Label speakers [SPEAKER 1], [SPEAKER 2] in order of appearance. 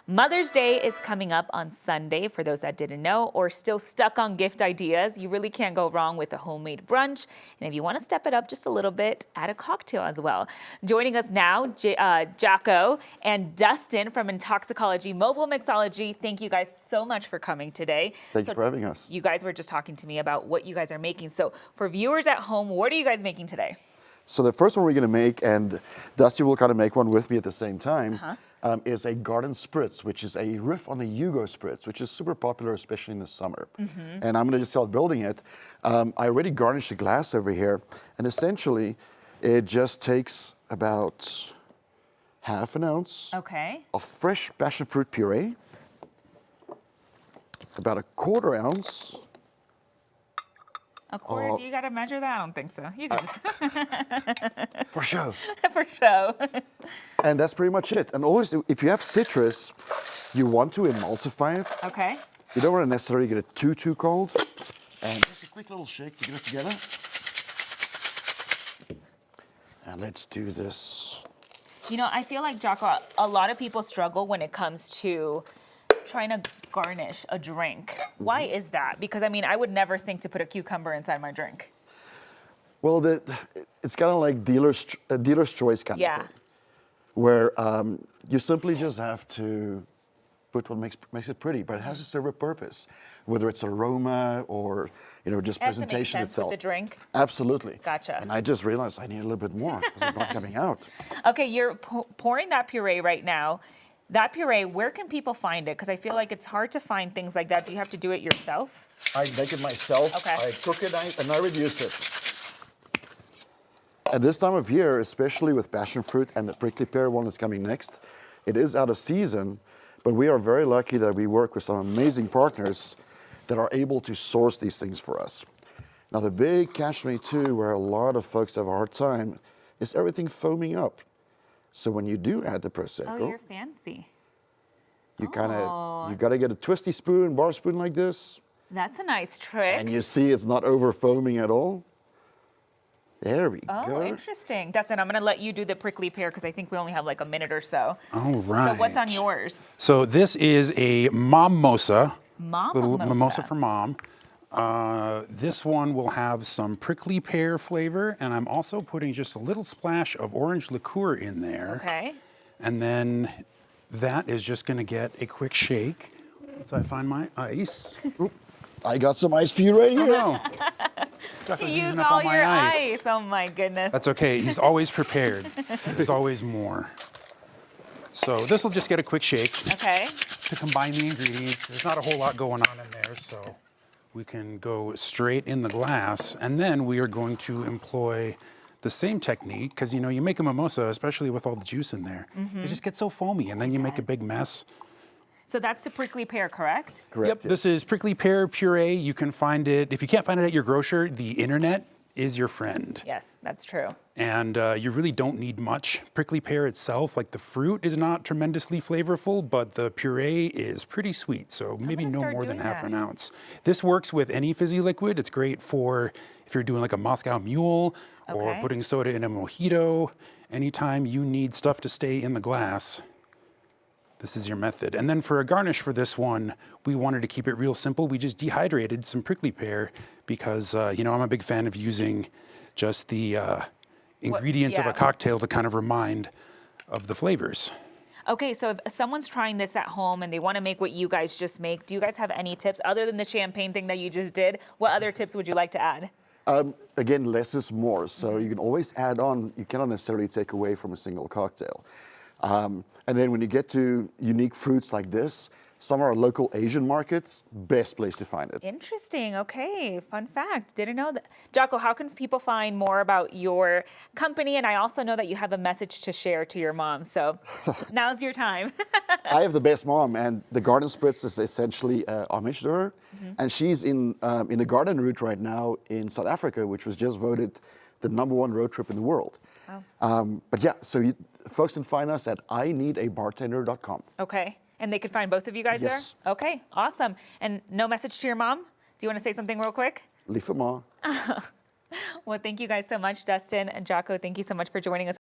[SPEAKER 1] Mother's Day is coming up on Sunday, for those that didn't know, or still stuck on gift ideas. You really can't go wrong with a homemade brunch. And if you want to step it up just a little bit, add a cocktail as well. Joining us now, Jocko and Dustin from Intoxicology Mobile Mixology. Thank you guys so much for coming today.
[SPEAKER 2] Thank you for having us.
[SPEAKER 1] You guys were just talking to me about what you guys are making. So for viewers at home, what are you guys making today?
[SPEAKER 2] So the first one we're going to make, and Dusty will kind of make one with me at the same time, is a garden spritz, which is a riff on the Yugo spritz, which is super popular, especially in the summer. And I'm going to just start building it. I already garnished the glass over here, and essentially it just takes about half an ounce of fresh passion fruit puree, about a quarter ounce.
[SPEAKER 1] A quarter? Do you got to measure that? I don't think so. You can just...
[SPEAKER 2] For sure.
[SPEAKER 1] For sure.
[SPEAKER 2] And that's pretty much it. And always, if you have citrus, you want to emulsify it.
[SPEAKER 1] Okay.
[SPEAKER 2] You don't want to necessarily get it too cold. And just a quick little shake to get it together. And let's do this.
[SPEAKER 1] You know, I feel like, Jocko, a lot of people struggle when it comes to trying to garnish a drink. Why is that? Because, I mean, I would never think to put a cucumber inside my drink.
[SPEAKER 2] Well, it's kind of like dealer's choice kind of thing. Where you simply just have to put what makes it pretty, but it has to serve a purpose, whether it's aroma or, you know, just presentation itself.
[SPEAKER 1] With the drink?
[SPEAKER 2] Absolutely.
[SPEAKER 1] Gotcha.
[SPEAKER 2] And I just realized I need a little bit more because it's not coming out.
[SPEAKER 1] Okay, you're pouring that puree right now. That puree, where can people find it? Because I feel like it's hard to find things like that. Do you have to do it yourself?
[SPEAKER 2] I make it myself.
[SPEAKER 1] Okay.
[SPEAKER 2] I cook it and I reduce it. At this time of year, especially with passion fruit and the prickly pear one that's coming next, it is out of season, but we are very lucky that we work with some amazing partners that are able to source these things for us. Now, the big catch-22 where a lot of folks have a hard time is everything foaming up. So when you do add the Prosecco,
[SPEAKER 1] oh, you're fancy.
[SPEAKER 2] You got to get a twisty spoon, bar spoon like this.
[SPEAKER 1] That's a nice trick.
[SPEAKER 2] And you see it's not over foaming at all. There we go.
[SPEAKER 1] Oh, interesting. Dustin, I'm going to let you do the prickly pear because I think we only have like a minute or so.
[SPEAKER 3] All right.
[SPEAKER 1] So what's on yours?
[SPEAKER 3] So this is a mimosa.
[SPEAKER 1] Little
[SPEAKER 3] mimosa for mom. This one will have some prickly pear flavor, and I'm also putting just a little splash of orange liqueur in there.
[SPEAKER 1] Okay.
[SPEAKER 3] And then that is just going to get a quick shake once I find my ice.
[SPEAKER 2] Oop, I got some ice for you right here.
[SPEAKER 3] Oh, no.
[SPEAKER 1] You used all your ice. Oh my goodness.
[SPEAKER 3] That's okay. He's always prepared. There's always more. So this will just get a quick shake.
[SPEAKER 1] Okay.
[SPEAKER 3] To combine the ingredients. There's not a whole lot going on in there, so we can go straight in the glass. And then we are going to employ the same technique, because you know, you make a mimosa, especially with all the juice in there, it just gets so foamy, and then you make a big mess.
[SPEAKER 1] So that's the prickly pear, correct?
[SPEAKER 2] Correct.
[SPEAKER 3] Yep, this is prickly pear puree. You can find it, if you can't find it at your grocer, the internet is your friend.
[SPEAKER 1] Yes, that's true.
[SPEAKER 3] And you really don't need much. Prickly pear itself, like the fruit, is not tremendously flavorful, but the puree is pretty sweet, so maybe no more than half an ounce. This works with any fizzy liquid. It's great for if you're doing like a Moscow Mule or putting soda in a mojito. Anytime you need stuff to stay in the glass, this is your method. And then for a garnish for this one, we wanted to keep it real simple. We just dehydrated some prickly pear because, you know, I'm a big fan of using just the ingredients of a cocktail to kind of remind of the flavors.
[SPEAKER 1] Okay, so if someone's trying this at home and they want to make what you guys just make, do you guys have any tips other than the champagne thing that you just did? What other tips would you like to add?
[SPEAKER 2] Again, less is more. So you can always add on. You cannot necessarily take away from a single cocktail. And then when you get to unique fruits like this, some of our local Asian markets, best place to find it.
[SPEAKER 1] Interesting. Okay. Fun fact. Didn't know that. Jocko, how can people find more about your company? And I also know that you have a message to share to your mom. So now's your time.
[SPEAKER 2] I have the best mom, and the garden spritz is essentially homage to her. And she's in the garden route right now in South Africa, which was just voted the #1 road trip in the world.
[SPEAKER 1] Oh.
[SPEAKER 2] But yeah, so folks can find us at ineedabartender.com.
[SPEAKER 1] Okay. And they could find both of you guys there? Okay, awesome. And no message to your mom? Do you want to say something real quick?
[SPEAKER 2] Lieve ma.
[SPEAKER 1] Well, thank you guys so much, Dustin and Jocko. Thank you so much for joining us.